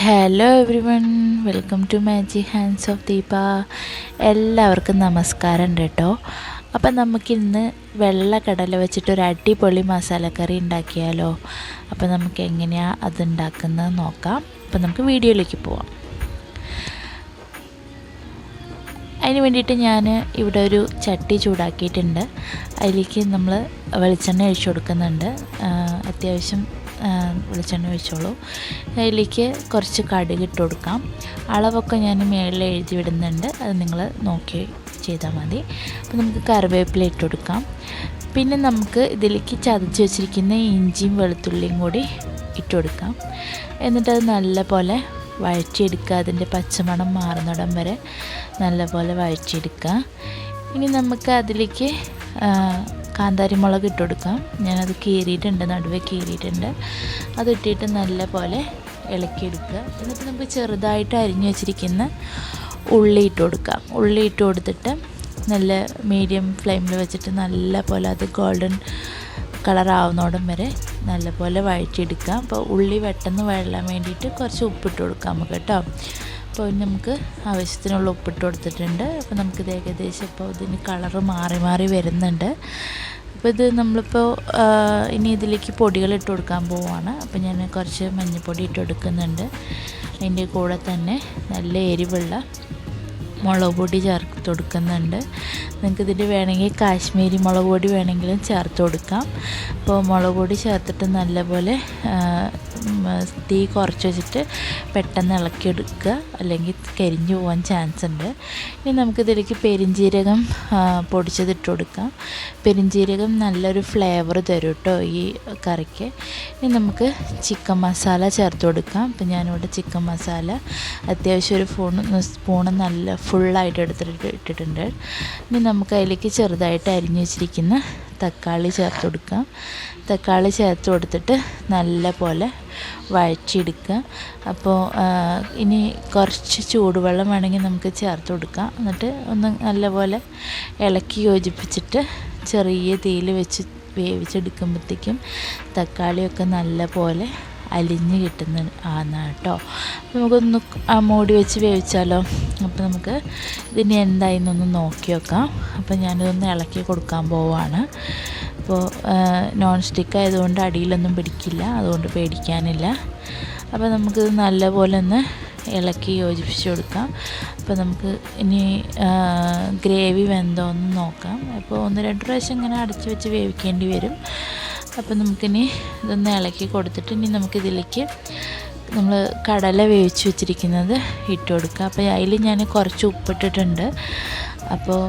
Hello everyone, welcome to magic hands of Deepa. എല്ലാവർക്കും നമസ്കാരം കേട്ടോ. അപ്പം നമുക്കിന്ന് വെള്ളക്കടല വെച്ചിട്ടൊരു അടിപൊളി മസാലക്കറി ഉണ്ടാക്കിയാലോ. അപ്പം നമുക്ക് എങ്ങനെയാണ് അതുണ്ടാക്കുന്നത് നോക്കാം. അപ്പം നമുക്ക് വീഡിയോയിലേക്ക് പോവാം. അതിന് വേണ്ടിയിട്ട് ഞാൻ ഇവിടെ ഒരു ചട്ടി ചൂടാക്കിയിട്ടുണ്ട്. അതിലേക്ക് നമ്മൾ വെളിച്ചെണ്ണ ഒഴിച്ചു കൊടുക്കുന്നുണ്ട്. അത്യാവശ്യം വെളിച്ചെണ്ണ ഒഴിച്ചോളൂ. അതിലേക്ക് കുറച്ച് കടുക് ഇട്ട് കൊടുക്കാം. അളവൊക്കെ ഞാൻ മേളിൽ എഴുതി വിടുന്നുണ്ട്, അത് നിങ്ങൾ നോക്കി ചെയ്താൽ മതി. അപ്പോൾ നമുക്ക് കറിവേപ്പില ഇട്ട് കൊടുക്കാം. പിന്നെ നമുക്ക് ഇതിലേക്ക് ചതച്ച് വെച്ചിരിക്കുന്ന ഇഞ്ചിയും വെളുത്തുള്ളിയും കൂടി ഇട്ട് കൊടുക്കാം. എന്നിട്ടത് നല്ലപോലെ വഴറ്റിയെടുക്കുക. അതിൻ്റെ പച്ചമണം മാറുന്നിടം വരെ നല്ലപോലെ വഴറ്റിയെടുക്കുക. ഇനി നമുക്ക് അതിലേക്ക് കാന്താരി മുളക് ഇട്ട് കൊടുക്കാം. ഞാനത് കീറിയിട്ടുണ്ട്, നടുവെ കീറിയിട്ടുണ്ട്. അതിട്ടിട്ട് നല്ലപോലെ ഇളക്കിയെടുക്കുക. എന്നിട്ട് നമുക്ക് ചെറുതായിട്ട് അരിഞ്ഞു വെച്ചിരിക്കുന്ന ഉള്ളി ഇട്ട് കൊടുക്കാം. ഉള്ളി ഇട്ട് കൊടുത്തിട്ട് നല്ല മീഡിയം ഫ്ലെയിമിൽ വെച്ചിട്ട് നല്ലപോലെ അത് ഗോൾഡൻ കളറാവുന്നോടം വരെ നല്ലപോലെ വഴറ്റിയെടുക്കാം. അപ്പോൾ ഉള്ളി പെട്ടെന്ന് വഴലാൻ വേണ്ടിയിട്ട് കുറച്ച് ഉപ്പിട്ട് കൊടുക്കാം നമുക്ക് കേട്ടോ. അപ്പോൾ നമുക്ക് ആവശ്യത്തിനുള്ള ഉപ്പിട്ട് കൊടുത്തിട്ടുണ്ട്. അപ്പോൾ നമുക്കിത് ഏകദേശം ഇപ്പോൾ ഇതിന് കളറ് മാറി മാറി വരുന്നുണ്ട്. അപ്പോൾ ഇത് നമ്മളിപ്പോൾ ഇനി ഇതിലേക്ക് പൊടികൾ ഇട്ട് കൊടുക്കാൻ പോവുകയാണ്. അപ്പോൾ ഞാൻ കുറച്ച് മഞ്ഞൾപ്പൊടി ഇട്ട് കൊടുക്കുന്നുണ്ട്. അതിൻ്റെ കൂടെ തന്നെ നല്ല എരിവുള്ള മുളക് പൊടി ചേർത്ത് കൊടുക്കുന്നുണ്ട്. നിങ്ങൾക്ക് ഇതിൽ വേണമെങ്കിൽ കാശ്മീരി മുളക് പൊടി വേണമെങ്കിലും ചേർത്ത് കൊടുക്കാം. അപ്പോൾ മുളക് പൊടി ചേർത്തിട്ട് നല്ലപോലെ തീ കുറച്ച് വെച്ചിട്ട് പെട്ടെന്ന് ഇളക്കിയെടുക്കുക, അല്ലെങ്കിൽ കരിഞ്ഞു പോകാൻ ചാൻസ് ഉണ്ട്. ഇനി നമുക്കിതിലേക്ക് പെരിഞ്ജീരകം പൊടിച്ചതിട്ട് കൊടുക്കാം. പെരിഞ്ജീരകം നല്ലൊരു ഫ്ലേവർ തരും കേട്ടോ ഈ കറിക്ക്. ഇനി നമുക്ക് ചിക്കൻ മസാല ചേർത്ത് കൊടുക്കാം. അപ്പോൾ ഞാനിവിടെ ചിക്കൻ മസാല അത്യാവശ്യം ഒരു സ്പൂണ് നല്ല ഫുള്ളായിട്ട് ഇട്ടിട്ടുണ്ട്. ഇനി നമുക്ക് അതിലേക്ക് ചെറുതായിട്ട് അരിഞ്ഞു വെച്ചിരിക്കുന്ന തക്കാളി ചേർത്ത് കൊടുക്കാം. തക്കാളി ചേർത്ത് കൊടുത്തിട്ട് നല്ല പോലെ വഴറ്റിയെടുക്കുക. അപ്പോൾ ഇനി കുറച്ച് ചൂടുവെള്ളം വേണമെങ്കിൽ നമുക്ക് ചേർത്ത് കൊടുക്കാം. എന്നിട്ട് ഒന്ന് നല്ലപോലെ ഇളക്കി യോജിപ്പിച്ചിട്ട് ചെറിയ തീയിൽ വെച്ച് വേവിച്ചെടുക്കുമ്പോഴത്തേക്കും തക്കാളിയൊക്കെ നല്ല പോലെ അലിഞ്ഞ് കിട്ടുന്ന കേട്ടോ. നമുക്കൊന്ന് മൂടി വെച്ച് വേവിച്ചാലോ. അപ്പോൾ നമുക്ക് ഇതിന് എന്തായെന്നൊന്ന് നോക്കി വെക്കാം. അപ്പോൾ ഞാനിതൊന്ന് ഇളക്കി കൊടുക്കാൻ പോവുകയാണ്. അപ്പോൾ നോൺ സ്റ്റിക്ക് ആയതുകൊണ്ട് അടിയിലൊന്നും പിടിക്കില്ല, അതുകൊണ്ട് പേടിക്കാനില്ല. അപ്പോൾ നമുക്കിത് നല്ലപോലെ ഒന്ന് ഇളക്കി യോജിപ്പിച്ച് കൊടുക്കാം. അപ്പോൾ നമുക്ക് ഇനി ഗ്രേവി വെന്തോ എന്ന് നോക്കാം. അപ്പോൾ 1-2 പ്രാവശ്യം ഇങ്ങനെ അടച്ച് വെച്ച് വേവിക്കേണ്ടി വരും. അപ്പോൾ നമുക്കിനി ഇതൊന്ന് ഇളക്കി കൊടുത്തിട്ട് ഇനി നമുക്കിതിലേക്ക് നമ്മൾ കടല വേവിച്ച് വെച്ചിരിക്കുന്നത് ഇട്ട് കൊടുക്കുക. അപ്പോൾ അതിൽ ഞാൻ കുറച്ച് ഉപ്പിട്ടിട്ടുണ്ട്. അപ്പോൾ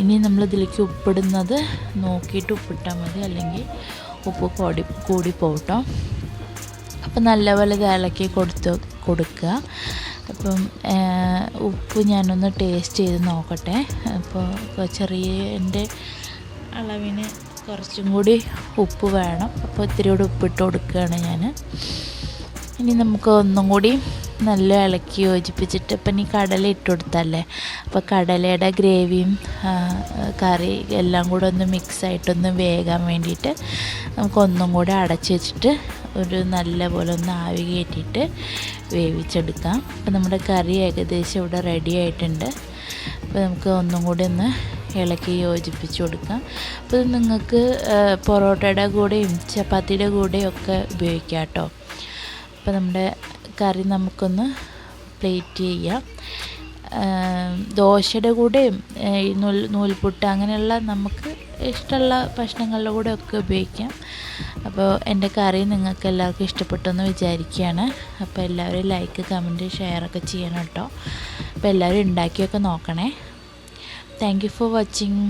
ഇനി നമ്മളിതിലേക്ക് ഉപ്പിടുന്നത് നോക്കിയിട്ട് ഉപ്പിട്ടാൽ മതി, അല്ലെങ്കിൽ ഉപ്പ് കൂടി പോകട്ടോ. അപ്പോൾ നല്ലപോലെ ഇത് ഇളക്കി കൊടുക്കുക. അപ്പം ഉപ്പ് ഞാനൊന്ന് ടേസ്റ്റ് ചെയ്ത് നോക്കട്ടെ. അപ്പോൾ ചെറിയ എൻ്റെ അളവിന് കുറച്ചും കൂടി ഉപ്പ് വേണം. അപ്പോൾ ഇത്തിരി കൂടി ഉപ്പിട്ട് കൊടുക്കുകയാണ് ഞാൻ. ഇനി നമുക്ക് ഒന്നും കൂടി നല്ല ഇളക്കി യോജിപ്പിച്ചിട്ട് ഇപ്പം ഈ കടല ഇട്ട് കൊടുത്തല്ലേ, അപ്പോൾ കടലയുടെ ഗ്രേവിയും കറി എല്ലാം കൂടെ ഒന്ന് മിക്സായിട്ടൊന്ന് വേകാൻ വേണ്ടിയിട്ട് നമുക്കൊന്നും കൂടെ അടച്ച് വെച്ചിട്ട് ഒരു നല്ല പോലെ ഒന്ന് ആവി കയറ്റിയിട്ട് വേവിച്ചെടുക്കാം. അപ്പോൾ നമ്മുടെ കറി ഏകദേശം ഇവിടെ റെഡി ആയിട്ടുണ്ട്. അപ്പോൾ നമുക്ക് ഒന്നും കൂടി ഒന്ന് ഇളക്കി യോജിപ്പിച്ച് കൊടുക്കാം. അപ്പോൾ ഇത് നിങ്ങൾക്ക് പൊറോട്ടയുടെ കൂടെയും ചപ്പാത്തിയുടെ കൂടെയും ഒക്കെ ഉപയോഗിക്കാം കേട്ടോ. അപ്പോൾ നമ്മുടെ കറി നമുക്കൊന്ന് പ്ലേറ്റ് ചെയ്യാം. ദോശയുടെ കൂടെയും നൂൽപുട്ട് അങ്ങനെയുള്ള നമുക്ക് ഇഷ്ടമുള്ള ഭക്ഷണങ്ങളുടെ കൂടെ ഒക്കെ ഉപയോഗിക്കാം. അപ്പോൾ എൻ്റെ കറി നിങ്ങൾക്ക് എല്ലാവർക്കും ഇഷ്ടപ്പെട്ടെന്ന് വിചാരിക്കുകയാണ്. അപ്പോൾ എല്ലാവരും ലൈക്ക്, കമൻറ്റ്, ഷെയറൊക്കെ ചെയ്യണം കേട്ടോ. അപ്പോൾ എല്ലാവരും ഉണ്ടാക്കിയൊക്കെ നോക്കണേ. Thank you for watching.